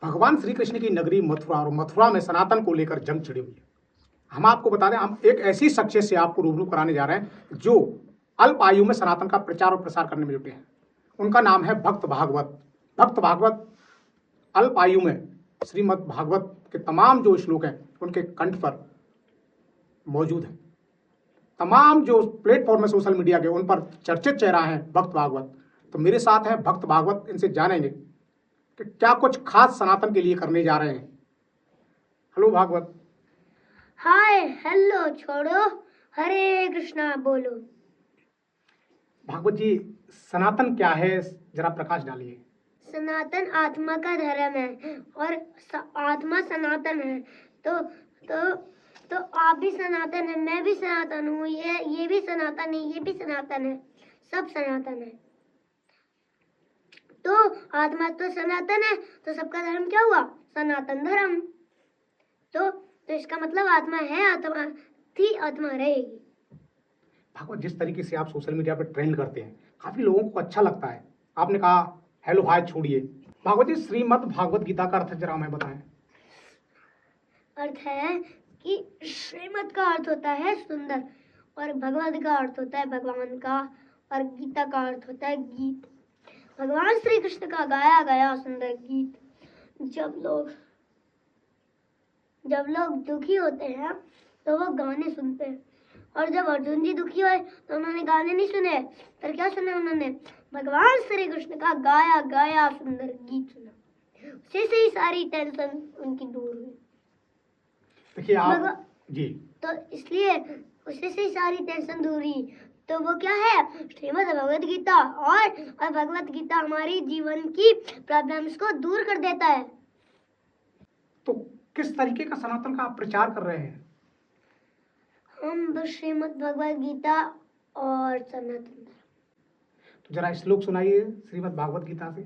भगवान श्री कृष्ण की नगरी मथुरा और मथुरा में सनातन को लेकर जंग छिड़ी हुई है। हम आपको बता दें, हम एक ऐसी शख्सियत से आपको रूबरू कराने जा रहे हैं जो अल्प आयु में सनातन का प्रचार और प्रसार करने में जुटे हैं। उनका नाम है भक्त भागवत। भक्त भागवत अल्प आयु में श्रीमद् भागवत के तमाम जो श्लोक हैं उनके कंठ पर मौजूद है। तमाम जो प्लेटफॉर्म है सोशल मीडिया के, उन पर चर्चित चेहरा है भक्त भागवत। तो मेरे साथ है भक्त भागवत, इनसे जानेंगे कि क्या कुछ खास सनातन के लिए करने जा रहे हैं। हेलो भागवत। हाय हेलो छोड़ो, हरे कृष्णा बोलो। भागवत जी, सनातन क्या है, जरा प्रकाश डालिए। सनातन आत्मा का धर्म है और आत्मा सनातन है। तो आप भी सनातन है, मैं भी सनातन हूँ, ये भी सनातन है, ये भी सनातन है, सब सनातन है। तो आत्मा तो सनातन है, तो सबका धर्म क्या हुआ? सनातन धर्म। तो इसका मतलब आत्मा है, आत्मा थी, आत्मा रहेगी। भागवत, जिस तरीके से आप सोशल मीडिया पर ट्रेंड करते हैं, काफी लोगों को अच्छा लगता है। आपने कहा हेलो हाय छोड़िए। भागवत जी, श्रीमद् भागवत गीता का अर्थ जरा हमें बताएं। अर्थ है कि श्रीमद् का अर्थ होता है सुंदर, और भगवत का अर्थ होता है भगवान का, और गीता का अर्थ होता है गीत। भगवान श्री कृष्ण का गाया गया सुंदर गीत। जब लोग दुखी होते हैं तो वो गाने सुनते हैं, और जब अर्जुन जी दुखी हुए तो उन्होंने गाने नहीं सुने, पर क्या सुने उन्होंने? भगवान श्री कृष्ण का गाया गया सुंदर गीत सुना। उसी से ही सारी टेंशन उनकी दूर हुई। देखिए आप जी, तो इसलिए उसी से ही सारी टेंशन दूर हुई। तो वो क्या है? श्रीमद् भगवद गीता। और भगवद गीता हमारी जीवन की प्रॉब्लम्स को दूर कर देता है। तो किस तरीके का सनातन का आप प्रचार कर रहे हैं? हम श्रीमद् भगवद गीता और सनातन। तो जरा श्लोक सुनाइए श्रीमद् भागवत गीता से।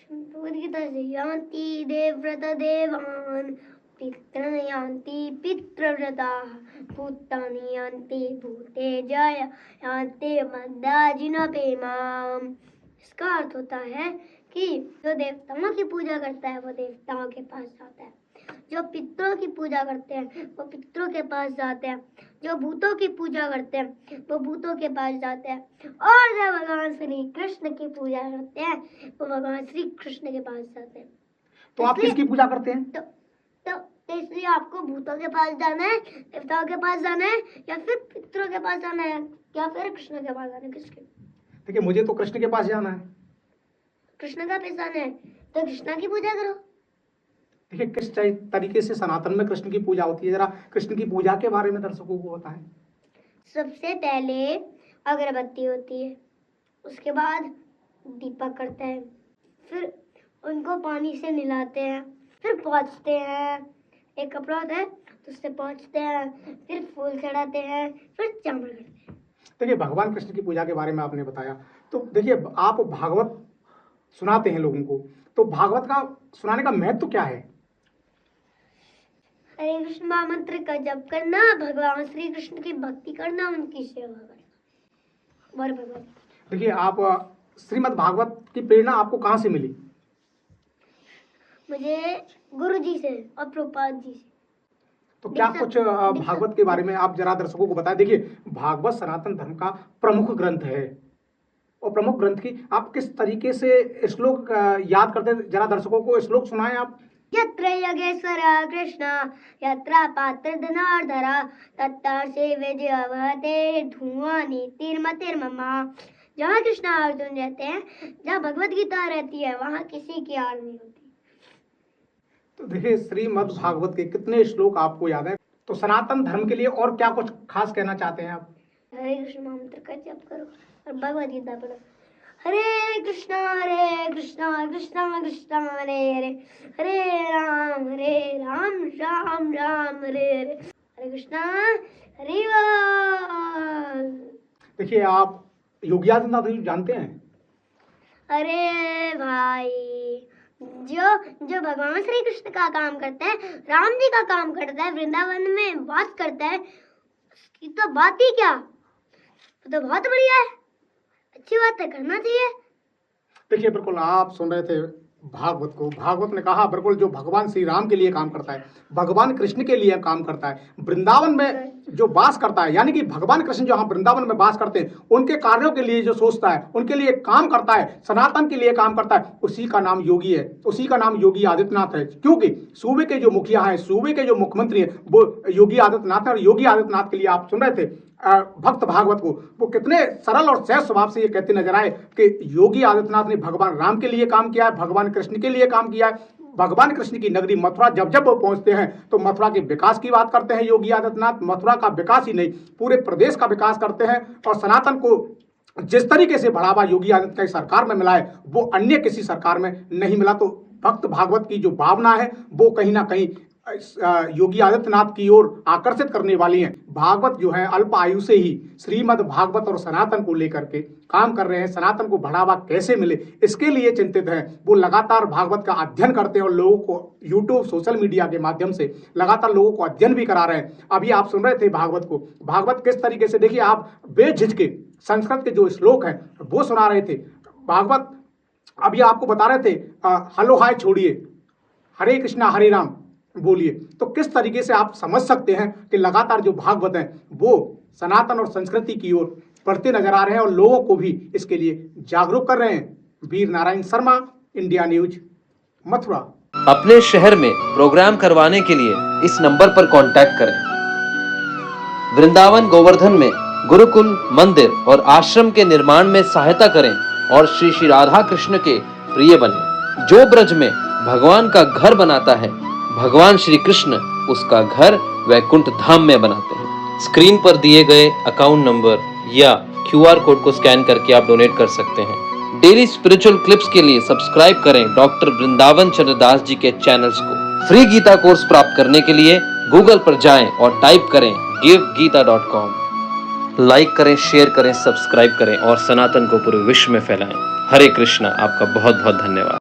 भगवद गीता से यान्ति देवव्रत देवान् पितॄन् यान्ति पितृव्रताः भूतानि यान्ति भूतेजय यान्ति मद्दाजिनपि माम्। इसका अर्थ होता है कि जो देवताओं की पूजा करता है वो देवताओं के पास जाता है, जो पितरों की पूजा करते हैं वो पितरों के पास जाते हैं, जो भूतों की पूजा करते हैं वो भूतों के पास जाते हैं, और जो भगवान श्री कृष्ण की पूजा करते हैं वो भगवान श्री कृष्ण के पास जाते हैं। तो आप किसकी पूजा करते हैं? तो इसलिए आपको भूतों के पास जाना है, देवताओं के पास जाना है, या फिर पितरों के पास जाना है, या फिर कृष्ण के पास जाना है? किसके? देखिए, मुझे तो कृष्ण के पास जाना है। कृष्ण का पास जाना है तो कृष्ण की पूजा करो। देखिए, किस तरीके से सनातन में कृष्ण की पूजा होती है, जरा कृष्ण की पूजा के बारे में दर्शकों को बताएं। सबसे पहले अगरबत्ती होती है, उसके बाद दीपक करते हैं, फिर उनको पानी से मिलाते हैं, फिर पोंछते हैं, एक कपड़ा होता है तो उससे पोंछते हैं, फिर फूल चढ़ाते हैं, फिर चावल करते हैं। देखिए, भगवान कृष्ण की पूजा के बारे में आपने बताया, तो देखिए आप भागवत सुनाते हैं लोगों को, तो भागवत का सुनाने का महत्व क्या है? हरे कृष्ण महामंत्र का जप करना, भगवान श्री कृष्ण की भक्ति करना, उनकी सेवा करना। और भगवान देखिए, आप श्रीमद् भागवत की प्रेरणा आपको कहाँ से मिली? मुझे गुरु जी से और प्रभुपाद जी से। तो क्या कुछ भागवत के बारे में आप जरा दर्शकों को बताएं। देखिए, भागवत सनातन धर्म का प्रमुख ग्रंथ है, और प्रमुख ग्रंथ की आप किस तरीके से श्लोक याद करते हैं, जरा दर्शकों को श्लोक सुनाएं आप। यत्र योगेश्वरः कृष्ण यत्र पात्र धनार्धरा तत्र सेवे जयवते धुआं नीतिर्मतिर्ममा। जहाँ कृष्ण अर्जुन रहते हैं, जहाँ भगवत गीता रहती है, वहाँ किसी की आड़ नहीं होती। तो देखिए, श्रीमद् भागवत के कितने श्लोक आपको याद है? तो सनातन धर्म के लिए और क्या कुछ खास कहना चाहते हैं आप? हरे कृष्ण मंत्र का जप करो और भगवत गीता पढ़ो। हरे कृष्णा कृष्णा कृष्णा हरे हरे, हरे राम राम राम हरे हरे, हरे कृष्णा हरे बोल। देखिए, आप योगी आदित्यनाथ जी जानते हैं? अरे भाई, जो भगवान श्री कृष्ण का काम करता है, राम जी का काम करता है, वृंदावन में वास करता है, उसकी तो बात ही क्या, तो बहुत बढ़िया है, अच्छी बात है, करना चाहिए। देखिए, बिल्कुल आप सुन रहे थे भागवत ने कहा बिल्कुल जो भगवान श्री राम के लिए काम करता है, भगवान कृष्ण के लिए काम करता है, वृंदावन में जो वास करता है, यानी कि भगवान कृष्ण जो हम वृंदावन में वास करते हैं उनके कार्यों के लिए जो सोचता है, उनके लिए काम करता है, सनातन के लिए काम करता है, उसी का नाम योगी है, उसी का नाम योगी आदित्यनाथ है। क्योंकि सूबे के जो मुखिया हैं, सूबे के जो मुख्यमंत्री हैं वो योगी आदित्यनाथ है। और योगी आदित्यनाथ के लिए आप सुन रहे थे भक्त भागवत को, वो कितने सरल और सहज स्वभाव से ये कहते नजर आए कि योगी आदित्यनाथ ने भगवान राम के लिए काम किया है, भगवान कृष्ण के लिए काम किया है। भगवान कृष्ण की नगरी मथुरा जब जब वो पहुंचते हैं तो मथुरा के विकास की बात करते हैं योगी आदित्यनाथ। मथुरा का विकास ही नहीं, पूरे प्रदेश का विकास करते हैं। और सनातन को जिस तरीके से बढ़ावा योगी आदित्यनाथ की सरकार में मिला है वो अन्य किसी सरकार में नहीं मिला। तो भक्त भागवत की जो भावना है वो कहीं ना कहीं योगी आदित्यनाथ की ओर आकर्षित करने वाली हैं। भागवत जो है अल्प आयु से ही श्रीमद् भागवत और सनातन को लेकर के काम कर रहे हैं। सनातन को बढ़ावा कैसे मिले इसके लिए चिंतित हैं। वो लगातार भागवत का अध्ययन करते हैं और लोगों को यूट्यूब सोशल मीडिया के माध्यम से लगातार लोगों को अध्ययन भी करा रहे हैं। अभी आप सुन रहे थे भागवत को, भागवत किस तरीके से, देखिए आप बेझिझके संस्कृत के जो श्लोक हैं वो सुना रहे थे। भागवत अभी आपको बता रहे थे हलो हाय छोड़िए, हरे कृष्णा हरे राम बोलिए। तो किस तरीके से आप समझ सकते हैं कि लगातार जो भागवत हैं वो सनातन और संस्कृति की ओर बढ़ते नजर आ रहे हैं और लोगों को भी इसके लिए जागरूक कर रहे हैं। Veer Narayan Sharma, India news, Mathura. अपने शहर में प्रोग्राम करवाने के लिए इस नंबर पर कांटेक्ट करें। वृंदावन गोवर्धन में गुरुकुल, मंदिर और आश्रम के निर्माण में सहायता करें और श्री श्री राधा कृष्ण के प्रिय बने। जो ब्रज में भगवान का घर बनाता है, भगवान श्री कृष्ण उसका घर वैकुंठ धाम में बनाते हैं। स्क्रीन पर दिए गए अकाउंट नंबर या QR कोड को स्कैन करके आप डोनेट कर सकते हैं। डेली स्पिरिचुअल क्लिप्स के लिए सब्सक्राइब करें डॉक्टर वृंदावन चंद्र दास जी के चैनल्स को। फ्री गीता कोर्स प्राप्त करने के लिए गूगल पर जाएं और टाइप करें givegita.com। लाइक करें, शेयर करें, सब्सक्राइब करें और सनातन को पूरे विश्व में फैलाएं। हरे कृष्णा। आपका बहुत बहुत धन्यवाद।